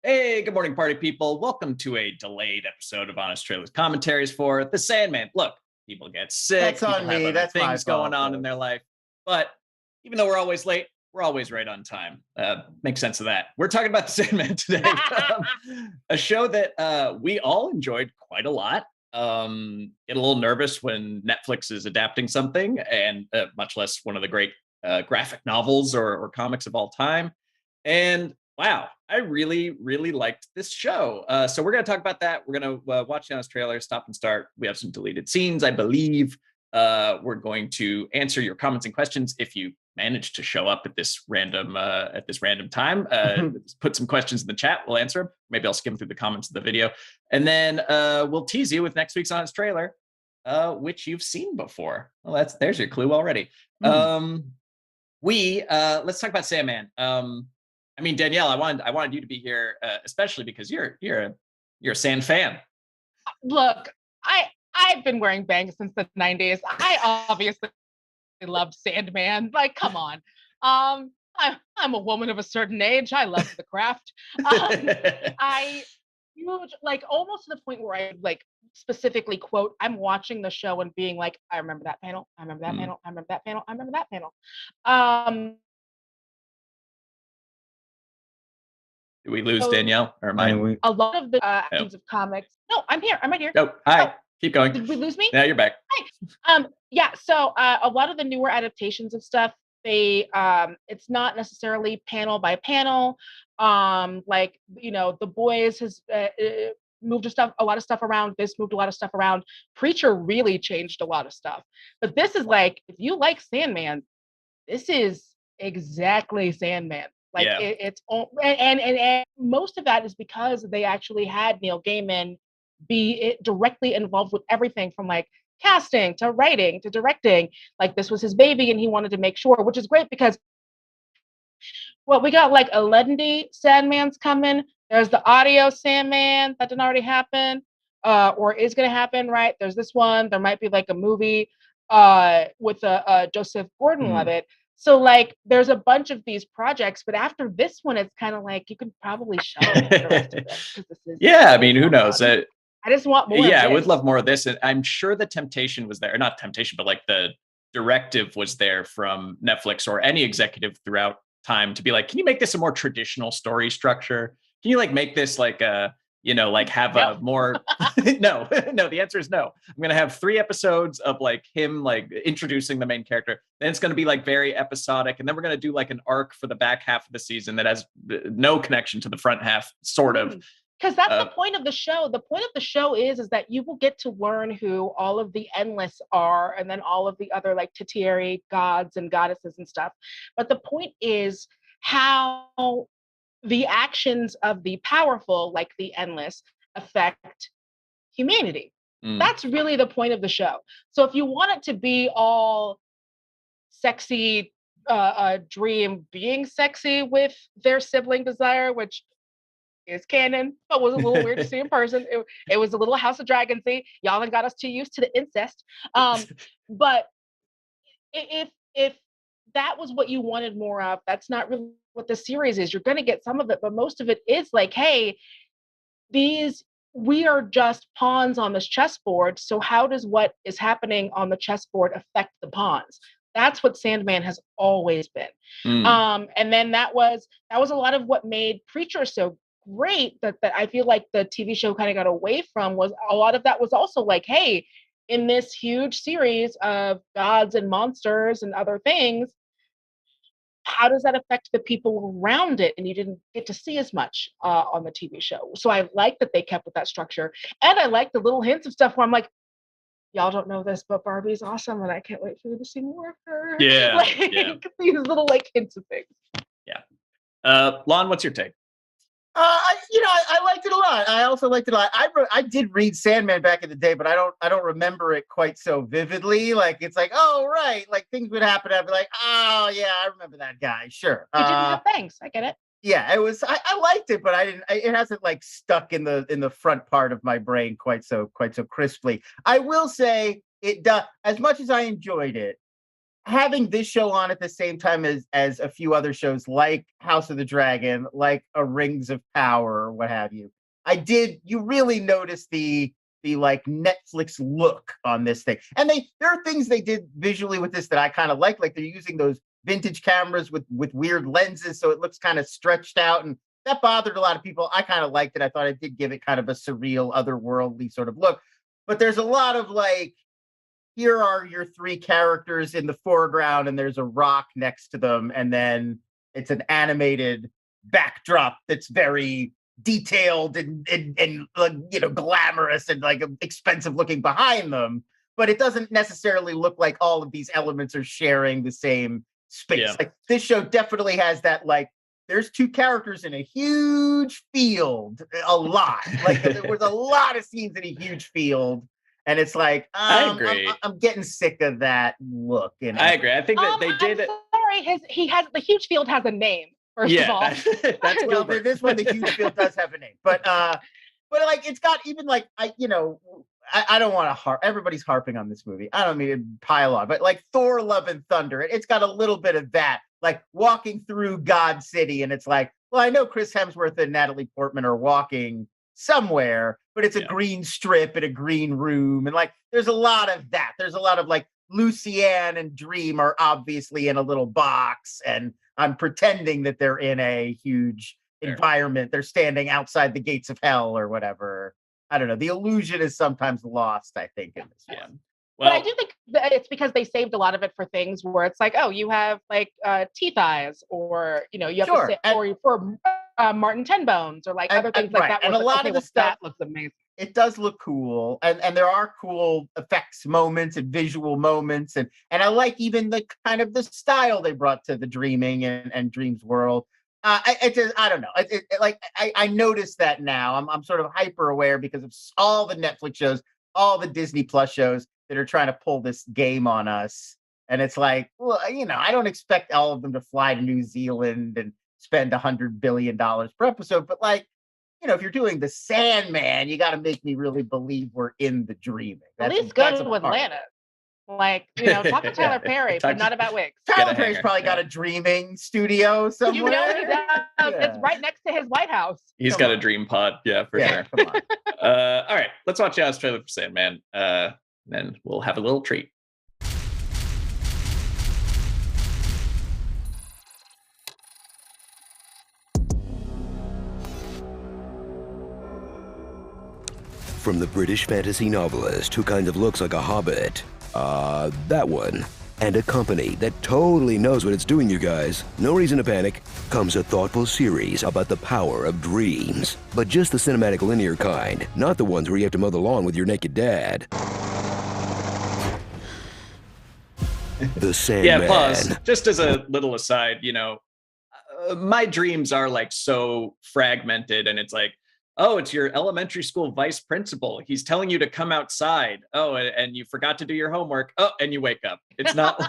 Hey, good morning, party people. Welcome to a delayed episode of Honest Trailers Commentaries for The Sandman. Look, people get sick. That's people on me. have other That's my things going fault, on in their life. But even though we're always late, we're always right on time. Make sense of that. We're talking about The Sandman today, a show that we all enjoyed quite a lot. Get a little nervous when Netflix is adapting something, and much less one of the great graphic novels or comics of all time. And wow, I really, really liked this show. So we're going to talk about that. We're going to watch Dionne's trailer, stop and start. We have some deleted scenes, I believe. We're going to answer your comments and questions if you manage to show up at this random time. Put some questions in the chat. We'll answer them. Maybe I'll skim through the comments of the video. And then we'll tease you with next week's Honest trailer, which you've seen before. Well, there's your clue already. Let's talk about Sandman. I mean, Danielle, I wanted you to be here, especially because you're a Sand fan. Look, I've been wearing bangs since the 90s. I obviously love Sandman. Like, come on. I'm a woman of a certain age. I love the craft. Almost to the point where I specifically quote, I'm watching the show and being like, I remember that panel. I remember that panel. I remember that panel. I remember that panel. Did we lose Danielle? Or am I? A lot of the of comics. No, I'm here. I'm right here. Oh, hi. Keep going. Did we lose me? Now you're back. Hi. So a lot of the newer adaptations of stuff, it's not necessarily panel by panel. The Boys has moved a lot of stuff around. This moved a lot of stuff around. Preacher really changed a lot of stuff. But this is like, if you like Sandman, this is exactly Sandman. It's all, and most of that is because they actually had Neil Gaiman be directly involved with everything from like casting to writing to directing. Like, this was his baby, and he wanted to make sure, which is great because, well, we got like a Leadendy Sandman's coming. There's the audio Sandman that didn't already happen, or is going to happen, right? There's this one. There might be like a movie with Joseph Gordon-Levitt. So like, there's a bunch of these projects, but after this one, it's kind of like you can probably shut the rest of it. This is I mean, who knows? I just want more. Yeah, I would love more of this. And I'm sure the temptation was there, or not temptation, but like the directive was there from Netflix or any executive throughout time to be like, can you make this a more traditional story structure? Can you like make this like a, have a more, no, the answer is no. I'm going to have 3 episodes of like him, like introducing the main character. Then it's going to be like very episodic. And then we're going to do like an arc for the back half of the season that has no connection to the front half, sort of. Because that's the point of the show. The point of the show is that you will get to learn who all of the Endless are, and then all of the other like tertiary gods and goddesses and stuff. But the point is how the actions of the powerful, like the Endless, affect humanity. That's really the point of the show. So if you want it to be all sexy, Dream being sexy with their sibling desire, which is canon, but was a little weird to see in person. It was a little House of Dragonsy. Y'all done got us too used to the incest. But if that was what you wanted more of, that's not really what the series is. You're going to get some of it, but most of it is like, hey, we are just pawns on this chessboard. So how does what is happening on the chessboard affect the pawns? That's what Sandman has always been. And then that was a lot of what made Preacher so great that I feel like the TV show kind of got away from. Was a lot of that was also like, hey, in this huge series of gods and monsters and other things, how does that affect the people around it? And you didn't get to see as much on the TV show. So I like that they kept with that structure. And I like the little hints of stuff where I'm like, y'all don't know this, but Barbie's awesome, and I can't wait for you to see more of her. Yeah. These little like hints of things. Yeah. Lon, what's your take? I liked it a lot. I also liked it a lot. I did read Sandman back in the day, but I don't remember it quite so vividly. Like, it's like, oh right, like things would happen. I'd be like, oh yeah, I remember that guy. Sure. He didn't have bangs. I get it. Yeah, it was. I liked it, but it hasn't like stuck in the front part of my brain quite so crisply. I will say it does. As much as I enjoyed it, having this show on at the same time as a few other shows like House of the Dragon, like a Rings of Power, or what have you, you really notice the like Netflix look on this thing. And there are things they did visually with this that I kind of like they're using those vintage cameras with weird lenses, so it looks kind of stretched out, and that bothered a lot of people. I kind of liked it. I thought it did give it kind of a surreal, otherworldly sort of look. But there's a lot of like, here are your three characters in the foreground, and there's a rock next to them, and then it's an animated backdrop that's very detailed and you know, glamorous and like expensive looking behind them. But it doesn't necessarily look like all of these elements are sharing the same space. Yeah. Like this show definitely has that, like, there's two characters in a huge field a lot. Like there was a lot of scenes in a huge field. And it's like, I agree. I'm getting sick of that look. I agree. I think that they did it. Sorry, the huge field has a name, first of all. That's well, this one, the huge field does have a name. But like, it's got even like, I don't want to harp. Everybody's harping on this movie. I don't mean to pile on, but like Thor: Love and Thunder, it's got a little bit of that, like walking through God City, and it's like, well, I know Chris Hemsworth and Natalie Portman are walking somewhere, but it's a green strip in a green room, and like there's a lot of that. There's a lot of like Lucienne and Dream are obviously in a little box, and I'm pretending that they're in a huge environment. They're standing outside the gates of hell or whatever. I don't know. The illusion is sometimes lost, I think, in this one. Well, but I do think that it's because they saved a lot of it for things where it's like, oh, you have like teeth eyes, or you know, you have to say, or for Martin Tenbones, or like other things like that. And a lot of the stuff looks amazing. It does look cool, and there are cool effects moments and visual moments, and I like even the kind of the style they brought to the Dreaming and Dream's world. I don't know. I noticed that now. I'm sort of hyper aware because of all the Netflix shows, all the Disney Plus shows that are trying to pull this game on us. And it's like, well, you know, I don't expect all of them to fly to New Zealand and spend $100 billion per episode. But like, you know, if you're doing the Sandman, you got to make me really believe we're in the Dreaming. At least go to Atlanta. Like, you know, talk to Tyler Perry, but not about wigs. Tyler Perry's probably got a Dreaming studio somewhere. You know he does. It's right next to his White House. He's got a dream pod, for sure. Come on. All right, let's watch Yaz trailer for Sandman. Then we'll have a little treat. From the British fantasy novelist who kind of looks like a hobbit, that one, and a company that totally knows what it's doing, you guys, no reason to panic, comes a thoughtful series about the power of dreams. But just the cinematic linear kind, not the ones where you have to mow the lawn with your naked dad. The Sandman. Yeah, pause. Just as a little aside, you know, my dreams are like so fragmented, and it's like, oh, it's your elementary school vice principal. He's telling you to come outside. Oh, and you forgot to do your homework. Oh, and you wake up. It's not.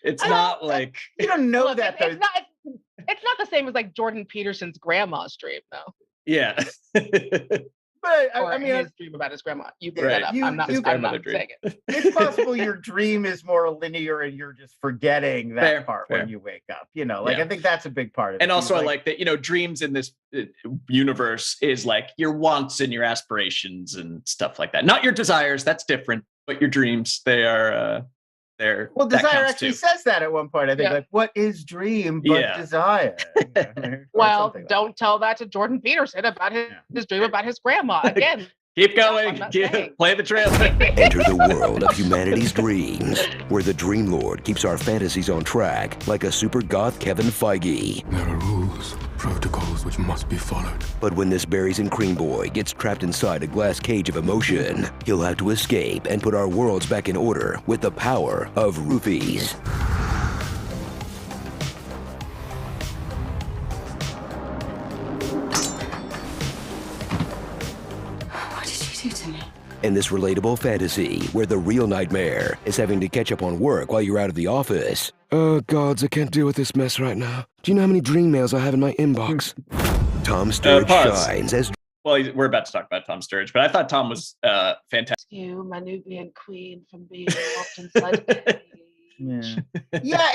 It's not like you don't know that. It's not the same as like Jordan Peterson's grandma's dream, though. Yeah. But I mean, his dream about his grandma. You bring that up. I'm not saying it. It's possible your dream is more linear and you're just forgetting that part when you wake up. You know, like I think that's a big part of it. And also, I like that, you know, dreams in this universe is like your wants and your aspirations and stuff like that. Not your desires. That's different. But your dreams, they are. Well, Desire actually says that at one point. I think, like, what is dream but desire? Well, don't tell that to Jordan Peterson about his dream about his grandma. Again, keep going. Play the trailer. Enter the world of humanity's dreams, where the Dream Lord keeps our fantasies on track like a super goth Kevin Feige. There are rules, protocols which must be followed. But when this berries and cream boy gets trapped inside a glass cage of emotion, he'll have to escape and put our worlds back in order with the power of roofies. What did you do to me? In this relatable fantasy, where the real nightmare is having to catch up on work while you're out of the office. Oh, gods, I can't deal with this mess right now. Do you know how many dream mails I have in my inbox? Tom Sturridge shines as... Well, we're about to talk about Tom Sturridge, but I thought Tom was fantastic. You, my Nubian queen, from being often slightly. Yeah,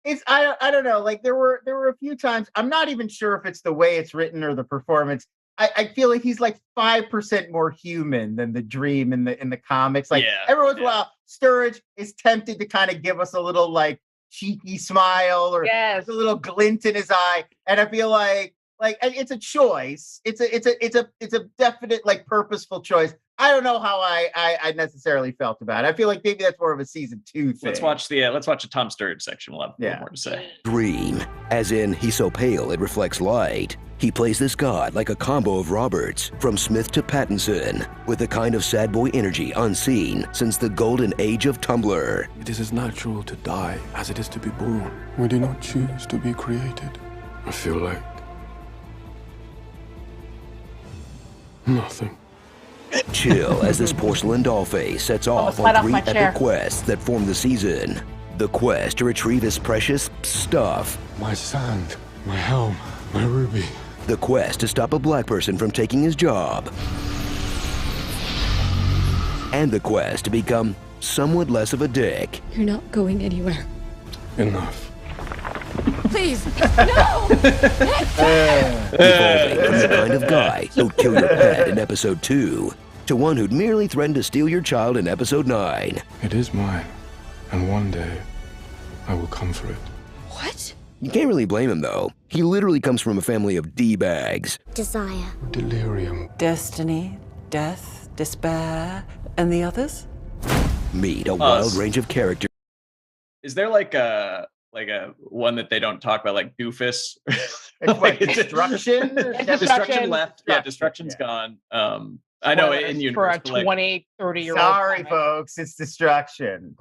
it's I don't know. Like there were a few times. I'm not even sure if it's the way it's written or the performance. I feel like he's like 5% more human than the Dream in the comics. Like every once in a while, Sturridge is tempted to kind of give us a little like cheeky smile or a little glint in his eye, and I feel like it's a choice. It's a definite like purposeful choice. I don't know how I necessarily felt about it. I feel like maybe that's more of a season 2 thing. Let's watch the Tom Sturridge section. We'll have a little more to say. Dream, as in he's so pale it reflects light. He plays this god like a combo of Roberts, from Smith to Patterson, with a kind of sad boy energy unseen since the golden age of Tumblr. It is as natural to die as it is to be born. We do not choose to be created. I feel like nothing. Chill as this porcelain doll face sets off on 3 epic quests that form the season. The quest to retrieve his precious stuff. My sand, my helm, my ruby. The quest to stop a black person from taking his job. And the quest to become somewhat less of a dick. You're not going anywhere. Enough. Please, no! Evolving from the kind of guy who'd kill your pet in episode 2 to one who'd merely threatened to steal your child in episode 9. It is mine, and one day I will come for it. What? You can't really blame him, though. He literally comes from a family of D-bags. Desire. Delirium. Destiny, death, despair, and the others? Meet a wild range of characters. Is there like a one that they don't talk about, like Doofus? It's like Destruction? Destruction left. Yeah, Destruction's gone. I know in universe. For a 20, 30-year-old. Sorry, folks, it's Destruction.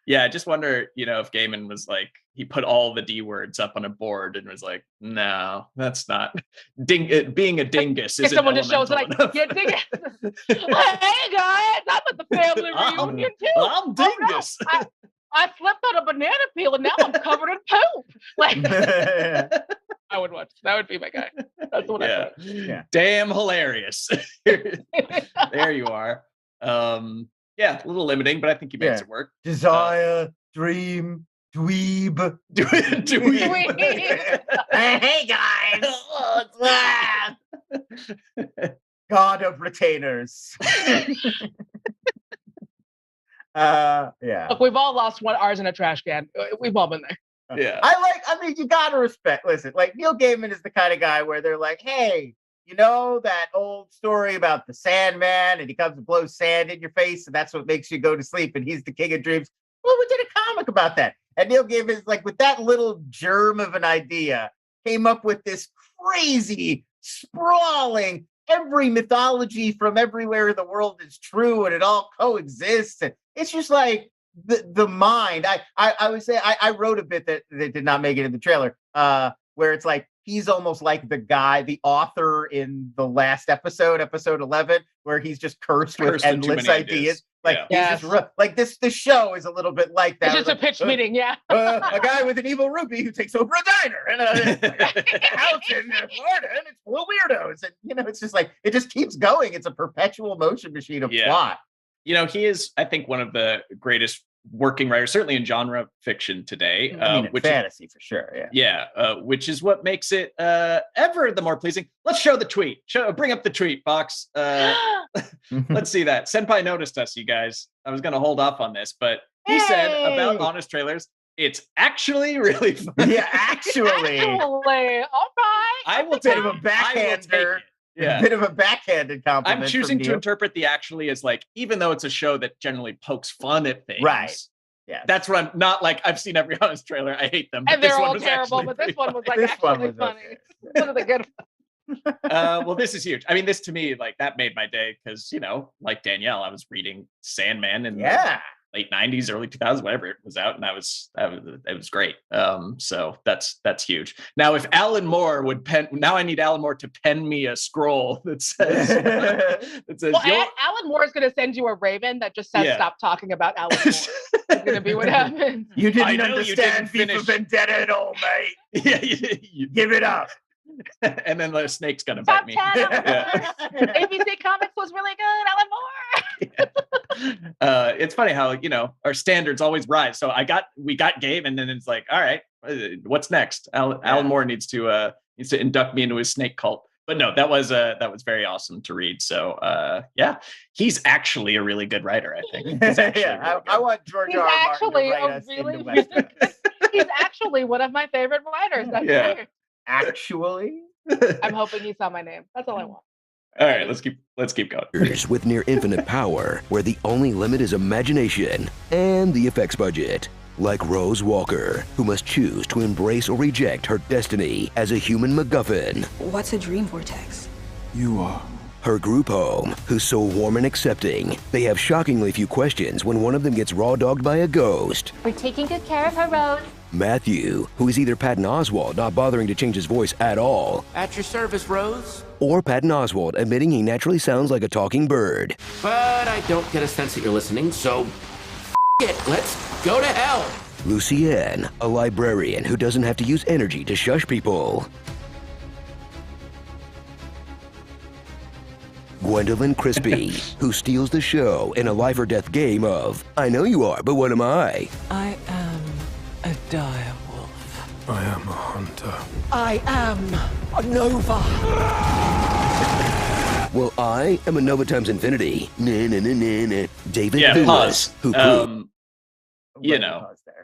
Yeah, I just wonder, if Gaiman was like, he put all the D words up on a board and was like, no, that's not. Being a dingus isn't someone just shows like, enough. yeah, dingus. Hey guys, I'm at the family reunion too. I'm dingus. Oh, no. I slept on a banana peel and now I'm covered in poop. Like, I would watch. That would be my guy. That's what I would. Yeah. Damn hilarious. There you are. Yeah, a little limiting, but I think he makes it work. Desire, Dream, Dweeb. Dweeb. Hey guys. God of retainers. Yeah. Look, we've all lost ours in a trash can. We've all been there. Yeah. I mean, you gotta respect. Listen, like Neil Gaiman is the kind of guy where they're like, hey, you know that old story about the Sandman, and he comes and blows sand in your face, and that's what makes you go to sleep, and he's the king of dreams. Well, we did a comic about that. And Neil Gaiman is like, with that little germ of an idea, came up with this crazy, sprawling, every mythology from everywhere in the world is true, and it all coexists. And it's just like the mind. I would say I wrote a bit that did not make it in the trailer, where it's like he's almost like the author in the last episode 11, where he's just cursed with endless ideas. Like he's just like this show is a little bit like that. It's just a pitch meeting, yeah. A guy with an evil rupee who takes over a diner and a house in Florida, and it's full of weirdos, and it's just like it just keeps going. It's a perpetual motion machine of plot. He is, I think, one of the greatest working writers, certainly in genre fiction today. Which fantasy for sure. Yeah. Which is what makes it ever the more pleasing. Let's show the tweet. Bring up the tweet, Boxx. Let's see that. Senpai noticed us, you guys. I was going to hold off on this, but he said about Honest Trailers, it's actually really fun. Yeah, actually. All right. I will take a backhander. Yeah. A bit of a backhanded compliment. I'm choosing to interpret the actually as like, even though it's a show that generally pokes fun at things. Right. Yeah. That's what I'm not like. I've seen every Honest trailer. I hate them. And they're all terrible, but this one was like actually funny. One of the good. Well, this is huge. I mean, this to me, like that made my day because, like Danielle, I was reading Sandman in the late 90s, early 2000s, whatever it was out. And it was great. So that's huge. Now, if Alan Moore now I need Alan Moore to pen me a scroll that says, Alan Moore is going to send you a raven that just says, stop talking about Alan Moore. It's going to be what happens. You didn't understand FIFA Vendetta at all, mate. Yeah, Give it up. And then the snake's gonna Top bite 10 me. ABC Comics was really good. Alan Moore. It's funny how our standards always rise. So we got Game, and then it's like, all right, what's next? Alan Moore needs to induct me into his snake cult. But no, that was very awesome to read. So he's actually a really good writer, I think. He's I want George R. R. Martin to write us into Westerns. He's actually one of my favorite writers. That's weird. Actually, I'm hoping he saw my name. That's all I want. All right, let's keep going. With near infinite power, where the only limit is imagination and the effects budget. Like Rose Walker, who must choose to embrace or reject her destiny as a human MacGuffin. What's a dream vortex? You are. Her group home, who's so warm and accepting, they have shockingly few questions when one of them gets raw-dogged by a ghost. We're taking good care of her, Rose. Matthew, who is either Patton Oswalt not bothering to change his voice at all, At your service, Rose. or Patton Oswalt admitting he naturally sounds like a talking bird. But I don't get a sense that you're listening, so it. Let's go to hell. Lucienne, a librarian who doesn't have to use energy to shush people. Gwendolyn Crispy, who steals the show in a life or death game of, I know you are, but what am I? I am a dire wolf. I am a hunter. I am a Nova. Well, I am a Nova times infinity. David Yeah, Lewis, pause. who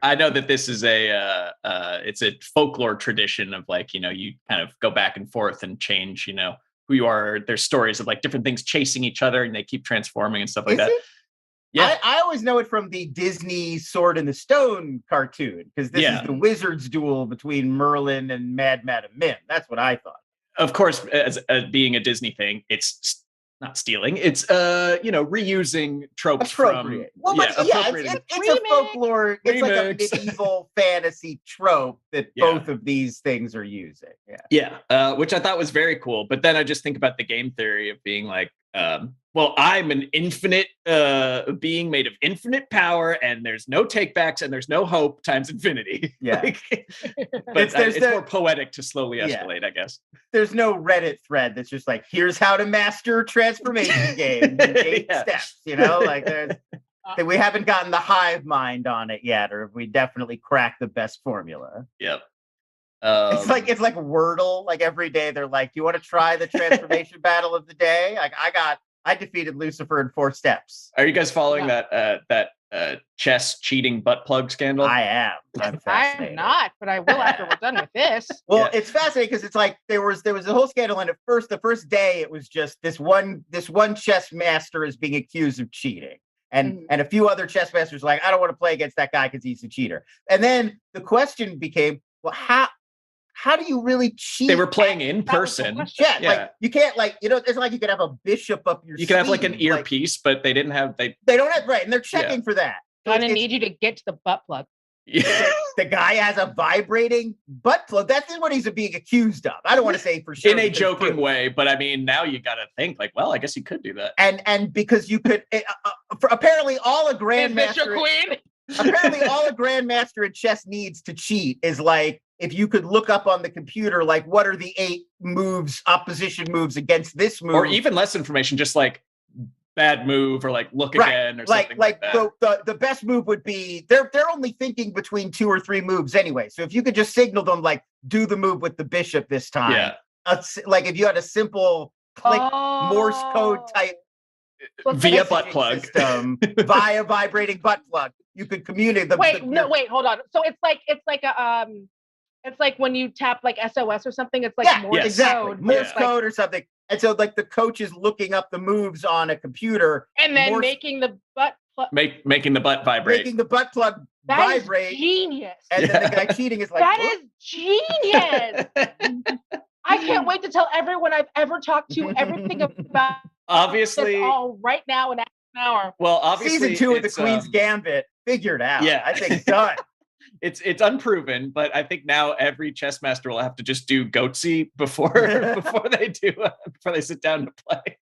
I know that this is it's a folklore tradition of you kind of go back and forth and change, who you are. There's stories of different things chasing each other and they keep transforming and stuff like that. Yeah, I always know it from the Disney Sword in the Stone cartoon, because this is the wizard's duel between Merlin and Mad Madam Mim. That's what I thought. Of course, as being a Disney thing, it's not stealing. It's reusing tropes from. Well, but it's a folklore. It's like a medieval fantasy trope that both of these things are using. Which I thought was very cool. But then I just think about the game theory of being like, I'm an infinite being made of infinite power, and there's no takebacks, and there's no hope times infinity. Yeah, but it's more poetic to slowly escalate, I guess. There's no Reddit thread that's just like, here's how to master transformation game in 8 steps. There's we haven't gotten the hive mind on it yet, or we definitely cracked the best formula. Yep. It's like Wordle. Like every day they're like, "Do you want to try the transformation battle of the day?" Like I defeated Lucifer in 4 steps. Are you guys following that chess cheating butt plug scandal? I am. I'm fascinated. I'm not, but I will after we're done with this. Well, it's fascinating because it's like there was a whole scandal, and the first day it was just this one chess master is being accused of cheating. And a few other chess masters were like, I don't want to play against that guy because he's a cheater. And then the question became, well, how do you really cheat? They were playing in person. Like you can't it's like you could have a bishop up your You could have like an earpiece, but they didn't have they don't have and they're checking for that. So I'm gonna need you to get to the butt plug. The guy has a vibrating butt plug. That's what he's being accused of. I don't want to say for sure in a joking way, but I mean, now you got to think like, well, I guess you could do that. And because you could, apparently all a grandmaster, apparently all a grandmaster in chess needs to cheat is like, if you could look up on the computer, like what are the 8 moves, opposition moves against this move, or even less information, just like bad move or like look again or something like that. The best move would be they're only thinking between 2 or 3 moves anyway. So if you could just signal them like do the move with the bishop this time, like if you had a simple click Morse code type via butt plug system, via vibrating butt plug, you could communicate. Wait, hold on. So it's like a it's like when you tap like SOS or something. It's like Morse code, Morse code or something. And so like the coach is looking up the moves on a computer and then making the butt plug making the butt vibrate. Making the butt plug vibrate. Is genius. And then the guy cheating is like, that is genius. I can't wait to tell everyone I've ever talked to everything about obviously this all right now in an hour. Well, obviously season 2 of the Queen's Gambit figured out. Yeah, I think done. It's unproven, but I think now every chess master will have to just do goatsy before they sit down to play.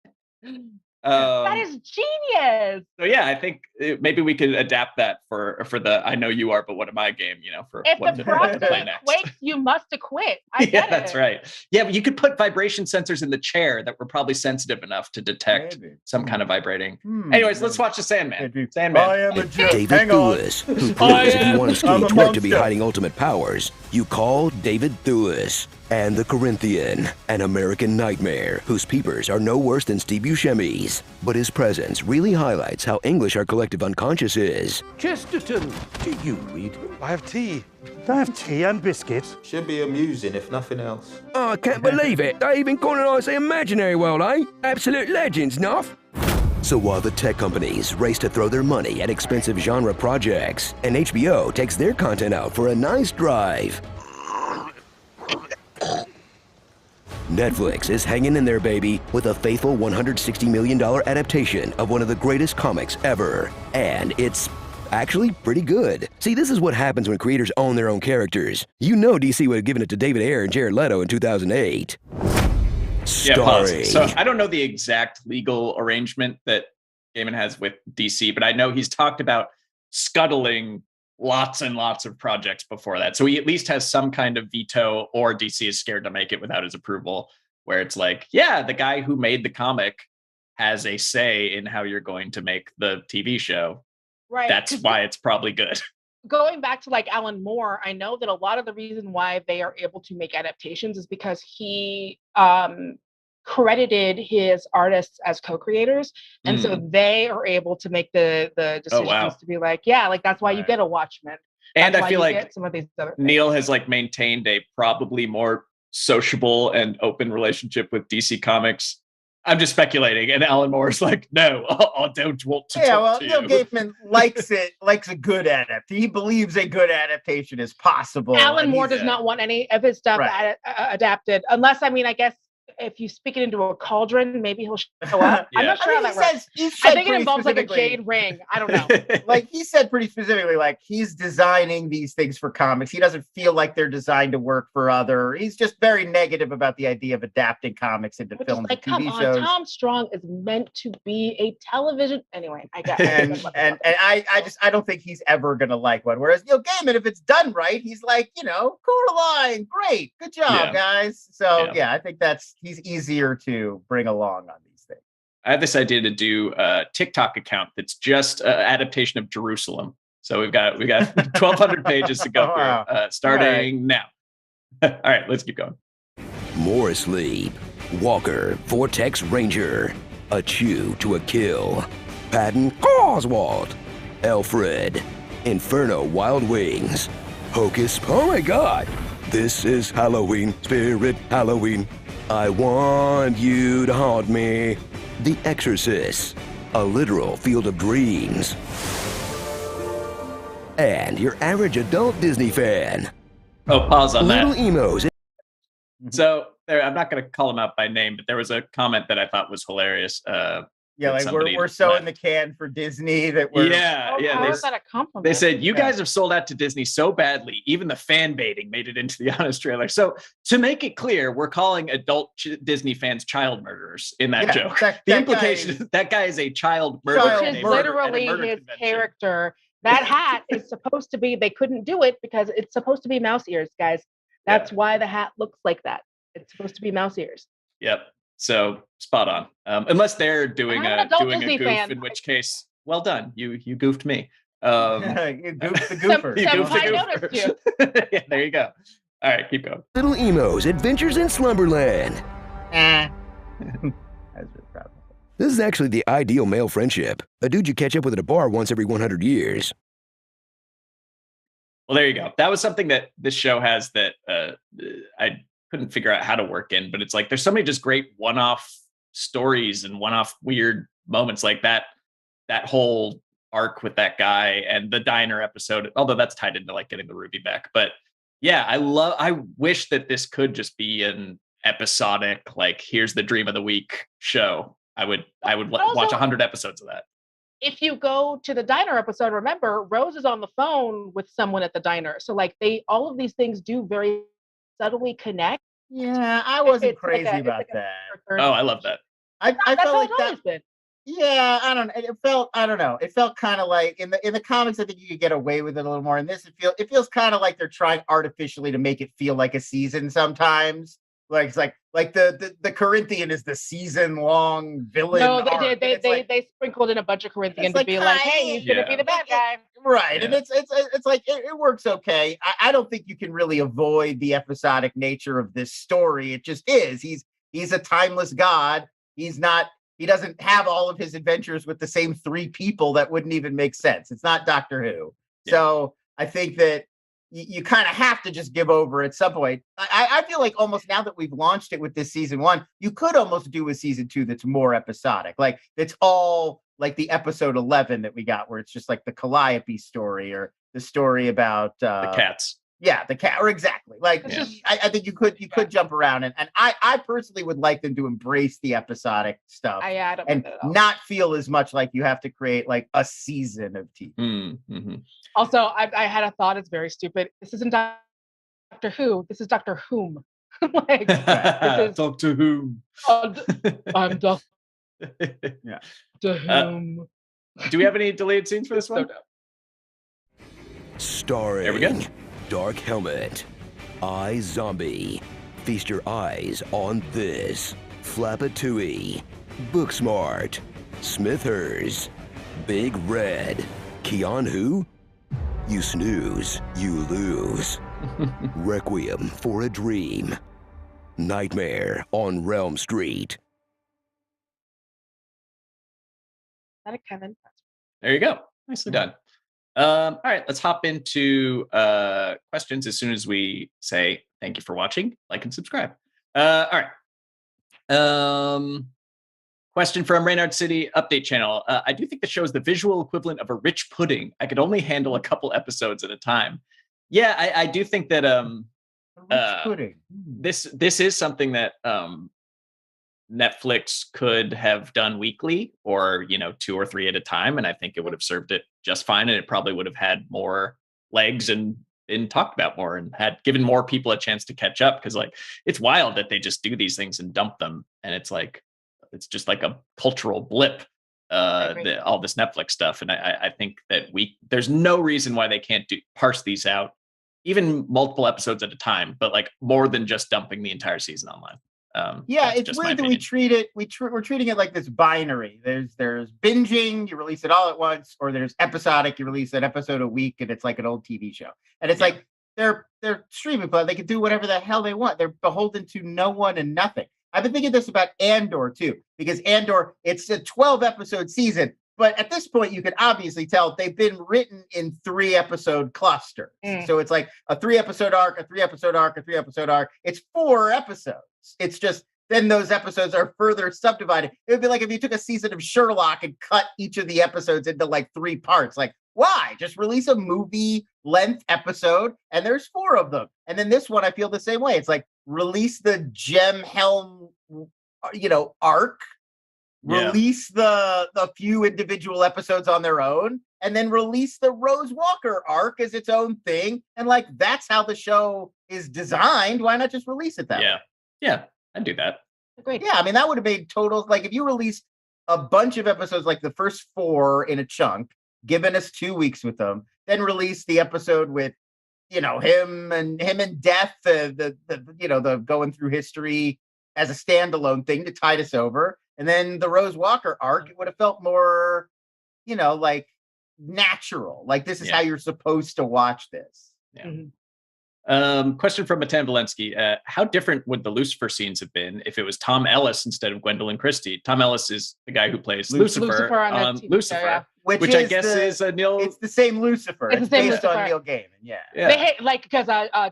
That is genius. So yeah, I think maybe we could adapt that for the I Know You Are, but what am I game? For If what the to play proxy next. quakes, you must acquit. I get That's it. right. Yeah, but you could put vibration sensors in the chair that were probably sensitive enough to detect some kind of vibrating. Anyways, let's watch the Sandman. Sandman. I am a jerk. David Hang on. Thewlis, who proves if you want to I'm skate a work to be monster. hiding ultimate powers, you call David Thewlis. And the Corinthian, an American nightmare whose peepers are no worse than Steve Buscemi's. But his presence really highlights how English our collective unconscious is. Chesterton, do you read? I have tea. I have tea and biscuits. Should be amusing, if nothing else. Oh, I can't believe it. They even colonise the imaginary world, eh? Absolute legends, Nuff. So while the tech companies race to throw their money at expensive genre projects, and HBO takes their content out for a nice drive, Netflix is hanging in there, baby, with a faithful $160 million adaptation of one of the greatest comics ever. And it's actually pretty good. See, this is what happens when creators own their own characters. You know DC would have given it to David Ayer and Jared Leto in 2008. Yeah, pause. Starring... So I don't know the exact legal arrangement that Gaiman has with DC, but I know he's talked about scuttling lots and lots of projects before that. So he at least has some kind of veto, or DC is scared to make it without his approval, where it's like, yeah, the guy who made the comic has a say in how you're going to make the TV show. Right. That's why it's probably good. Going back to like Alan Moore, I know that a lot of the reason why they are able to make adaptations is because he credited his artists as co-creators, and so they are able to make the decisions to be like, yeah, like that's why you get a Watchmen. And I feel like some of these other Neil has like maintained a probably more sociable and open relationship with DC Comics. I'm just speculating, and Alan Moore's like, no, I don't want to. Yeah, well, to Neil you. Gaiman likes a good adaptation. He believes a good adaptation is possible. Alan Moore does not want any of his stuff adapted, unless, I mean, I guess if you speak it into a cauldron, maybe he'll show up. I'm not sure how that works. I think it involves like a jade ring. I don't know. Like he said pretty specifically, like he's designing these things for comics. He doesn't feel like they're designed to work for other. He's just very negative about the idea of adapting comics into films and TV shows. Tom Strong is meant to be a television. Anyway, I guess. and I don't think he's ever gonna like one. Whereas Neil Gaiman, if it's done right, he's like, Coraline, great, good job, guys. So yeah, I think he's easier to bring along on these things. I have this idea to do a TikTok account that's just adaptation of Jerusalem. So we've got 1,200 pages to go through, starting now. All right, let's keep going. Morris Lee, Walker, Vortex Ranger, A Chew to a Kill, Patton Oswald, Alfred, Inferno Wild Wings, Hocus, oh my God, this is Halloween, Spirit Halloween. I want you to haunt me. The Exorcist, a literal field of dreams. And your average adult Disney fan. Oh, pause on Little that. Emos. So I'm not going to call him out by name, but there was a comment that I thought was hilarious. Yeah, like we're so in the can for Disney that we're How is that a compliment? They said you guys have sold out to Disney so badly, even the fan baiting made it into the honest trailer. So to make it clear, we're calling adult Disney fans child murderers in that joke. The implication is that guy is a child murderer. Which is literally his character. That hat is supposed to be, they couldn't do it because it's supposed to be mouse ears, guys. That's why the hat looks like that. It's supposed to be mouse ears. Yep. So spot on. Unless they're doing a Disney goof, fan. in which case, well done. You goofed me. You goofed the goofer. You goofed the I goofer. noticed you. Yeah, there you go. All right, keep going. Little Emos, Adventures in Slumberland. I was really proud of it. This is actually the ideal male friendship. A dude you catch up with at a bar once every 100 years. Well, there you go. That was something that this show has that I couldn't figure out how to work in, but it's like there's so many just great one-off stories and one-off weird moments like that whole arc with that guy and the diner episode, although that's tied into like getting the ruby back. But yeah, I wish that this could just be an episodic, like here's the dream of the week show. I would watch 100 episodes of that. If you go to the diner episode, remember Rose is on the phone with someone at the diner. So like all of these things do very subtly connect. Yeah, I wasn't crazy about that. Oh, I love that. I felt like that. Yeah, I don't. It felt. I don't know. It felt kind of like in the comics. I think you could get away with it a little more. In this, it feels kind of like they're trying artificially to make it feel like a season sometimes. Like it's like the Corinthian is the season long villain. No, they arc, did. They sprinkled in a bunch of Corinthians to be like, hey, he's gonna be the bad guy. Right, and it's like it works okay. I don't think you can really avoid the episodic nature of this story. It just is. He's a timeless god. He's not. He doesn't have all of his adventures with the same three people. That wouldn't even make sense. It's not Doctor Who. Yeah. So I think that you kind of have to just give over at some point. I feel like almost now that we've launched it with this season 1, you could almost do a season 2 that's more episodic. Like it's all like the episode 11 that we got, where it's just like the Calliope story or the story about the cats. Yeah, the cat, or exactly. Like I think you could jump around, and I personally would like them to embrace the episodic stuff and not feel as much like you have to create like a season of TV. Mm-hmm. Also, I had a thought. It's very stupid. This isn't Doctor Who. This is Doctor Whom. Like this is, Doctor Whom. I'm Doctor. Yeah. Whom. Do we have any deleted scenes for this one? Starring. There we go. Dark Helmet, I Zombie. Feast your eyes on this. Flapatooey, Booksmart, Smithers, Big Red, Keanu. You snooze, you lose. Requiem for a Dream. Nightmare on Realm Street. Is that a Kevin? There you go. Nicely done. All right, let's hop into questions as soon as we say thank you for watching, like, and subscribe. All right. Question from Reynard City Update Channel. I do think the show is the visual equivalent of a rich pudding. I could only handle a couple episodes at a time. Yeah, I do think that rich pudding. This is something that Netflix could have done weekly, or 2 or 3 at a time, and I think it would have served it just fine, and it probably would have had more legs and been talked about more and had given more people a chance to catch up, because like it's wild that they just do these things and dump them, and it's just like a cultural blip, all this Netflix stuff. And I think that there's no reason why they can't parse these out, even multiple episodes at a time, but like more than just dumping the entire season online. Yeah, it's weird that we treat it. We're treating it like this binary. There's binging, you release it all at once, or there's episodic, you release an episode a week, and it's like an old TV show. And it's like they're streaming platform. They can do whatever the hell they want. They're beholden to no one and nothing. I've been thinking this about Andor too, because Andor, it's a 12-episode season, but at this point you can obviously tell they've been written in 3-episode clusters. So it's like a 3-episode arc, a 3-episode arc, a 3-episode arc. It's 4 episodes. It's just then those episodes are further subdivided. It would be like if you took a season of Sherlock and cut each of the episodes into like 3 parts. Like, why? Just release a movie length episode, and there's 4 of them. And then this one, I feel the same way. It's like release the Gem Helm, arc, release the few individual episodes on their own, and then release the Rose Walker arc as its own thing. And like that's how the show is designed. Why not just release it that way? Yeah, I'd do that. Great. Yeah, I mean, that would have made total, like if you released a bunch of episodes, like the first 4 in a chunk, given us 2 weeks with them, then release the episode with, him and Death, the going through history as a standalone thing to tide us over. And then the Rose Walker arc, it would have felt more, like natural. Like this is how you're supposed to watch this. Yeah. Mm-hmm. Question from Matan Valensky. How different would the Lucifer scenes have been if it was Tom Ellis instead of Gwendolyn Christie? Tom Ellis is the guy who plays Lucifer on Lucifer, show, which I guess is a Neil. It's the same Lucifer. It's based Lucifer on Neil Gaiman. Yeah. They hate because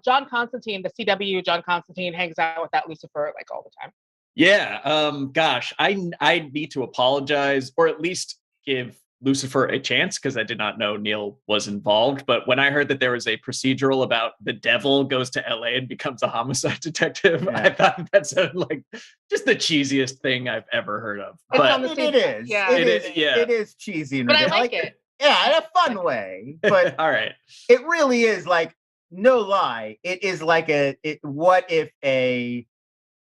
John Constantine, the CW John Constantine, hangs out with that Lucifer like all the time. Yeah. Gosh, I need to apologize, or at least give Lucifer a chance, because I did not know Neil was involved. But when I heard that there was a procedural about the devil goes to LA and becomes a homicide detective, I thought that sounded like just the cheesiest thing I've ever heard of. But it is. Yeah. It is cheesy. But I like it. Yeah, in a fun way. But all right. It really is like, no lie, it is like what if a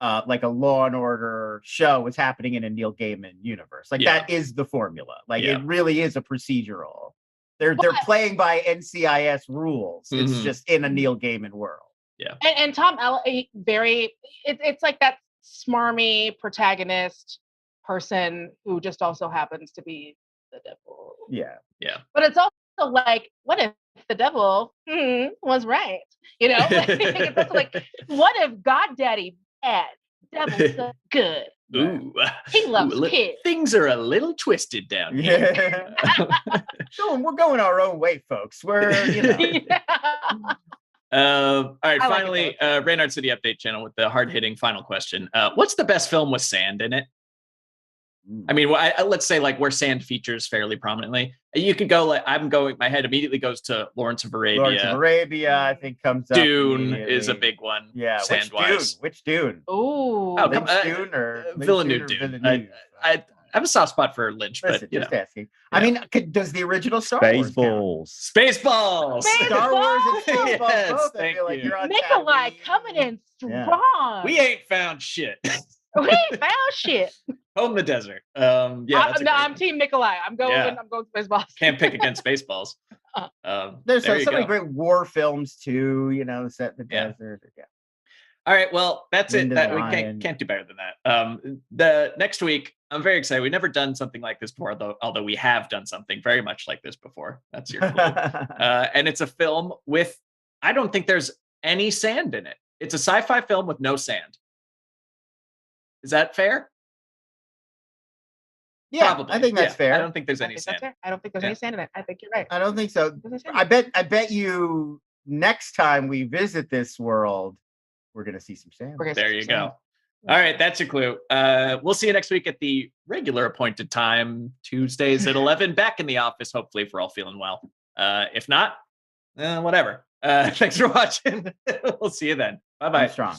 like a Law and Order show was happening in a Neil Gaiman universe. Like that is the formula. Like it really is a procedural. They're playing by NCIS rules. It's just in a Neil Gaiman world. Yeah. And Tom it's like that smarmy protagonist person who just also happens to be the devil. Yeah. Yeah. But it's also like, what if the devil was right? You know, it's also like, what if God Daddy bad, devil good? Ooh, he loves kids. Things are a little twisted down here. We're going our own way, folks. We're, you know. All right, finally, Raynard City Update channel with the hard-hitting final question. What's the best film with sand in it? I mean, let's say like where sand features fairly prominently. You could go like my head immediately goes to Lawrence of Arabia. Lawrence of Arabia, I think comes up. Dune is a big one. Yeah, sand-wise. Which Dune? Ooh, Dune or Villeneuve Dune. I have a soft spot for Lynch, listen, but just asking. Yeah. I mean, does the original Star Wars count? Spaceballs. Star Wars and Spaceballs. Yes, Both. I thank feel like you. you're on Mikołaj coming in strong. We ain't found shit. We ain't found shit. Home in the desert. I'm Team Mikołaj. I'm going Spaceballs. Can't pick against Spaceballs. There's so many great war films too, you know, set in the desert. Yeah. All right, well, that's it. That we can't do better than that. The next week, I'm very excited. We've never done something like this before, although we have done something very much like this before. That's your clue. And it's a film with, I don't think there's any sand in it. It's a sci-fi film with no sand. Is that fair? Yeah, probably. I think that's fair. I don't think there's any sand. I don't think there's any sand in it. I think you're right. I don't think so. I bet you next time we visit this world, we're gonna see some sand. There you go. All right, that's your clue. We'll see you next week at the regular appointed time, Tuesdays at 11. Back in the office, hopefully, if we're all feeling well. If not, whatever. Thanks for watching. We'll see you then. Bye-bye. Strong.